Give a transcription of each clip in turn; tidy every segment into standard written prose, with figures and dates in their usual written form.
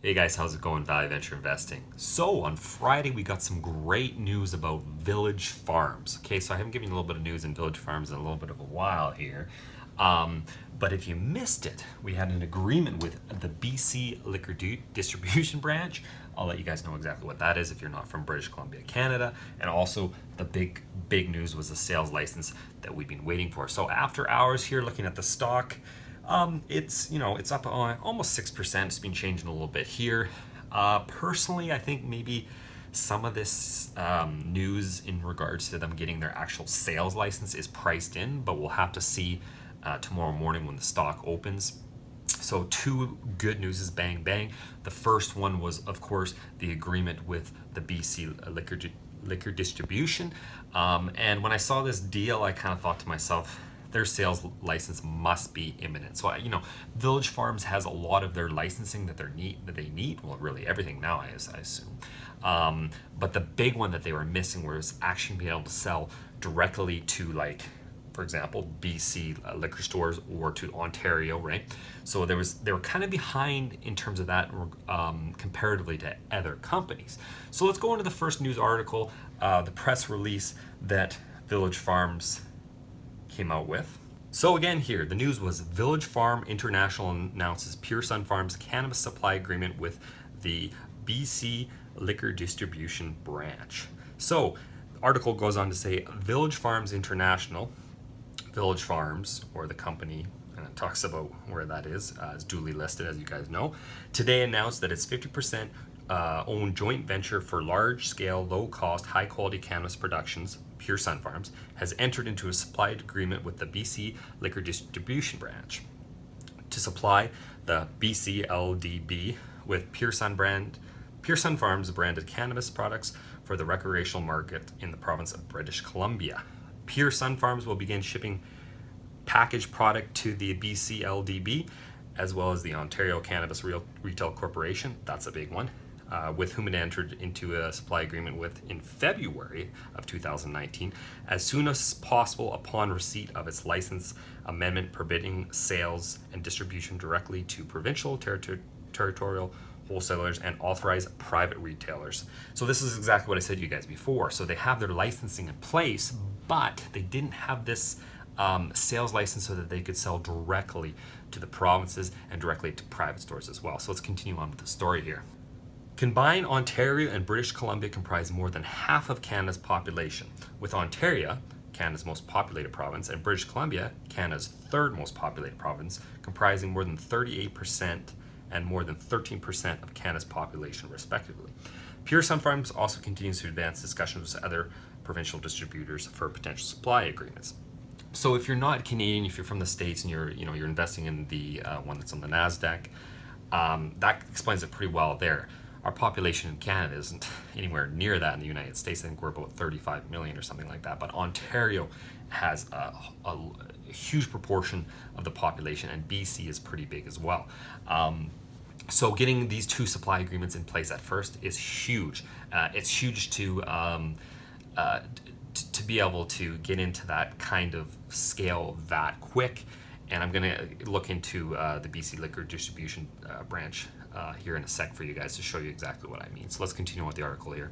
Hey guys, how's it going? Value Venture Investing. So on Friday, we got some great news about Village Farms. Okay, so I haven't given you a little bit of news in Village Farms in a little bit of a while here. Um, but if you missed it, we had an agreement with the BC Liquor Distribution Branch. I'll let you guys know exactly what that is if you're not from British Columbia, Canada. And also, the big news was the sales license that we've been waiting for. So after hours here, looking at the stock, it's up on almost 6%. It's been changing a little bit here. Personally, I think maybe some of this news in regards to them getting their actual sales license is priced in, but we'll have to see tomorrow morning when the stock opens. So two good news is bang bang. The first one was, of course, the agreement with the BC liquor distribution. And when I saw this deal, I kind of thought to myself, their sales license must be imminent. So Village Farms has a lot of their licensing that they need. Well, really everything now, I assume. But the big one that they were missing was actually being able to sell directly to, like, for example, BC liquor stores or to Ontario, right? So they were kind of behind in terms of that comparatively to other companies. So let's go into the first news article, the press release that Village Farms came out with. So again here, the news was Village Farm International announces Pure Sunfarms cannabis supply agreement with the BC Liquor Distribution Branch. So the article goes on to say Village Farms International, Village Farms, or the company, and it talks about where that is duly listed, as you guys know, today announced that its 50% owned joint venture for large-scale, low-cost, high-quality cannabis productions, Pure Sunfarms, has entered into a supply agreement with the BC Liquor Distribution Branch to supply the BCLDB with Pure Sunfarms branded cannabis products for the recreational market in the province of British Columbia. Pure Sunfarms will begin shipping packaged product to the BCLDB as well as the Ontario Cannabis Retail Corporation. That's a big one. With whom it entered into a supply agreement with in February of 2019, as soon as possible upon receipt of its license amendment permitting sales and distribution directly to provincial, territorial wholesalers and authorized private retailers. So this is exactly what I said to you guys before. So they have their licensing in place, but they didn't have this sales license so that they could sell directly to the provinces and directly to private stores as well. So let's continue on with the story here. Combined, Ontario and British Columbia comprise more than half of Canada's population, with Ontario, Canada's most populated province, and British Columbia, Canada's third most populated province, comprising more than 38% and more than 13% of Canada's population, respectively. Pure Sunfarms also continues to advance discussions with other provincial distributors for potential supply agreements. So if you're not Canadian, if you're from the States and you're investing in the one that's on the NASDAQ, that explains it pretty well there. Our population in Canada isn't anywhere near that in the United States. I think we're about 35 million or something like that. But Ontario has a huge proportion of the population, and BC is pretty big as well. So getting these two supply agreements in place at first is huge. It's huge to be able to get into that kind of scale that quick. And I'm going to look into the BC Liquor Distribution Branch here in a sec for you guys to show you exactly what I mean. So let's continue with the article here.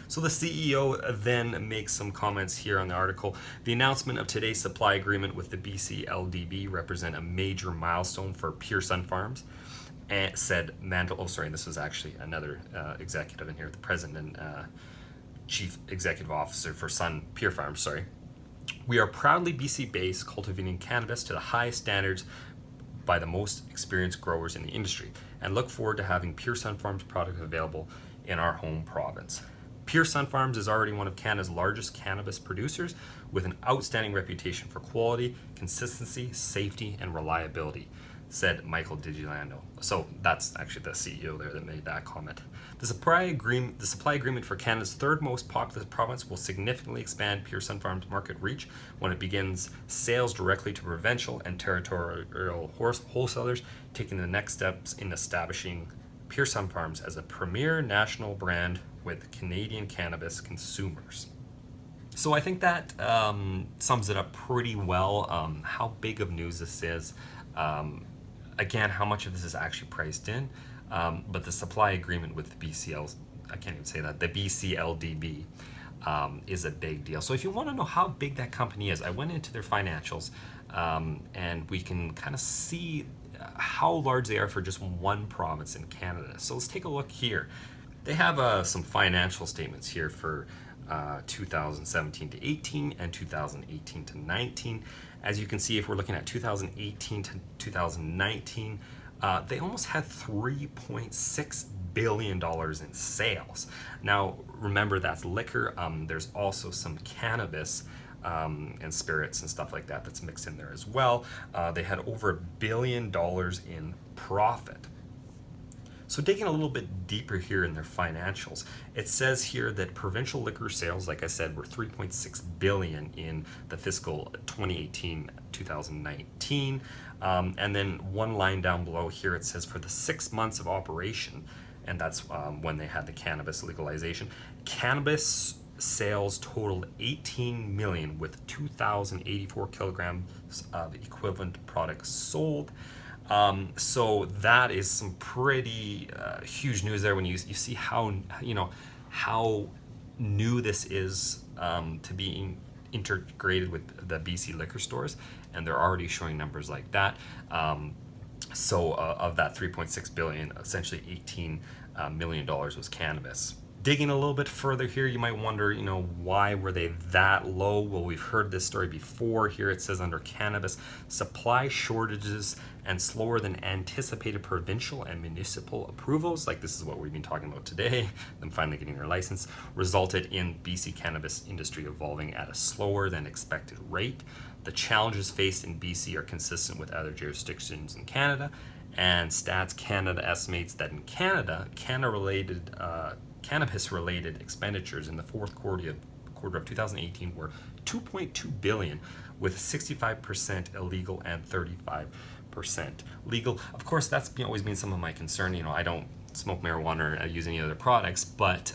So the CEO then makes some comments here on the article. The announcement of today's supply agreement with the BCLDB represent a major milestone for Pure Sunfarms, and said Mandel. Oh, sorry, this was actually another executive in here, the president and chief executive officer for Pure Farms. Sorry. We are proudly BC-based, cultivating cannabis to the highest standards by the most experienced growers in the industry, and look forward to having Pure Sunfarms product available in our home province. Pure Sunfarms is already one of Canada's largest cannabis producers, with an outstanding reputation for quality, consistency, safety, and reliability, said Michael DiGiulano. So that's actually the CEO there that made that comment. The supply agreement for Canada's third most populous province will significantly expand Pure Sunfarms' market reach when it begins sales directly to provincial and territorial wholesalers, taking the next steps in establishing Pure Sunfarms as a premier national brand with Canadian cannabis consumers. So I think that sums it up pretty well, how big of news this is. Again, how much of this is actually priced in. But the supply agreement with the I can't even say that, the BCLDB is a big deal. So if you want to know how big that company is, I went into their financials and we can kind of see how large they are for just one province in Canada. So let's take a look here. They have some financial statements here for 2017 to 18 and 2018 to 19. As you can see, if we're looking at 2018 to 2019, they almost had $3.6 billion in sales. Now, remember that's liquor. There's also some cannabis and spirits and stuff like that that's mixed in there as well. They had over $1 billion in profit. So digging a little bit deeper here in their financials, it says here that provincial liquor sales, like I said, were $3.6 billion in the fiscal 2018-2019. And then one line down below here, it says for the 6 months of operation, and that's when they had the cannabis legalization, cannabis sales totaled 18 million with 2,084 kilograms of equivalent products sold. So that is some pretty huge news there when you see how how new this is to be integrated with the BC liquor stores, and they're already showing numbers like that. So of that 3.6 billion, essentially 18 million dollars was cannabis. Digging a little bit further here, you might wonder, why were they that low? Well, we've heard this story before. Here it says under cannabis, supply shortages and slower than anticipated provincial and municipal approvals, like this is what we've been talking about today, them finally getting their license, resulted in BC cannabis industry evolving at a slower than expected rate. The challenges faced in BC are consistent with other jurisdictions in Canada, and Stats Canada estimates that in Canada, cannabis-related expenditures in the fourth quarter of 2018 were 2.2 billion, with 65% illegal and 35% legal. Of course, that's always been some of my concern. I don't smoke marijuana or use any other products, but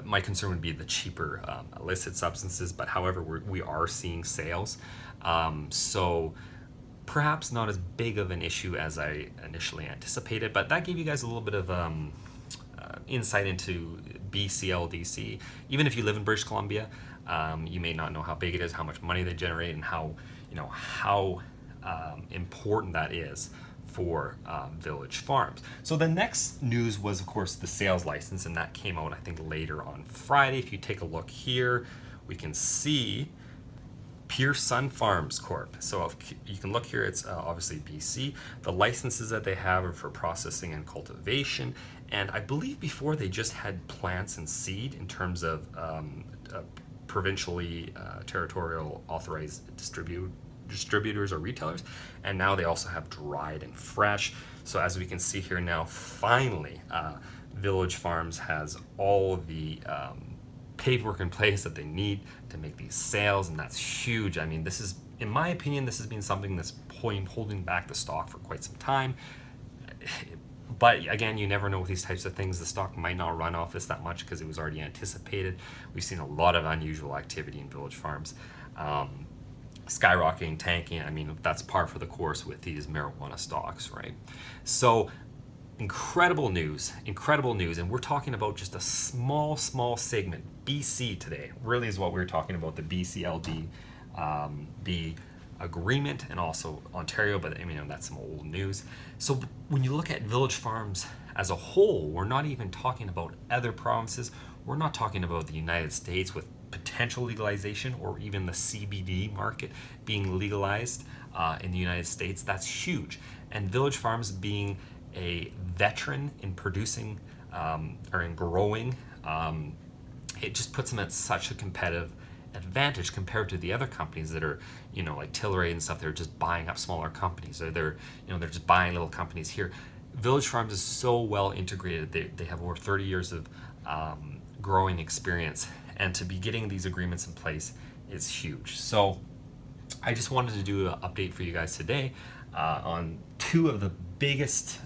my concern would be the cheaper illicit substances. But however, we are seeing sales, so perhaps not as big of an issue as I initially anticipated. But that gave you guys a little bit of insight into BCLDC. Even if you live in British Columbia, you may not know how big it is, how much money they generate, and how important that is for Village Farms. So the next news was, of course, the sales license, and that came out, I think, later on Friday. If you take a look here, we can see Pure Sun Farms Corp. So if you can look here, it's obviously BC. The licenses that they have are for processing and cultivation, and I believe before they just had plants and seed in terms of provincially territorial authorized distributors or retailers, and now they also have dried and fresh. So as we can see here now, finally, Village Farms has all the paperwork in place that they need to make these sales, and that's huge. I mean, this is, in my opinion, this has been something that's holding back the stock for quite some time. But again, you never know with these types of things. The stock might not run off this that much because it was already anticipated. We've seen a lot of unusual activity in Village Farms. Skyrocketing, tanking, I mean, that's par for the course with these marijuana stocks, right? So incredible news, and we're talking about just a small segment. BC today really is what we're talking about, the BCLD, the agreement, and also Ontario, but I mean, that's some old news. So when you look at Village Farms as a whole, we're not even talking about other provinces. We're not talking about the United States with potential legalization, or even the CBD market being legalized in the United States. That's huge. And Village Farms being a veteran in producing or in growing, it just puts them at such a competitive advantage compared to the other companies that are, like Tilray and stuff. They're just buying up smaller companies, or they're just buying little companies here. Village Farms is so well integrated. They have over 30 years of growing experience, and to be getting these agreements in place is huge. So I just wanted to do an update for you guys today on two of the biggest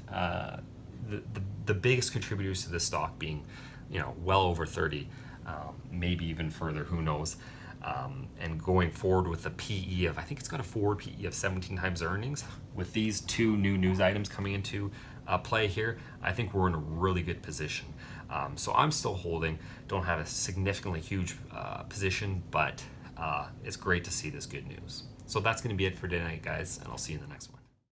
the biggest contributors to this stock, being well over 30, maybe even further, who knows, and going forward with a PE of, I think it's got a forward PE of 17 times earnings. With these two new news items coming into play here, I think we're in a really good position. So I'm still holding. Don't have a significantly huge position, but it's great to see this good news. So that's going to be it for tonight, guys, and I'll see you in the next one.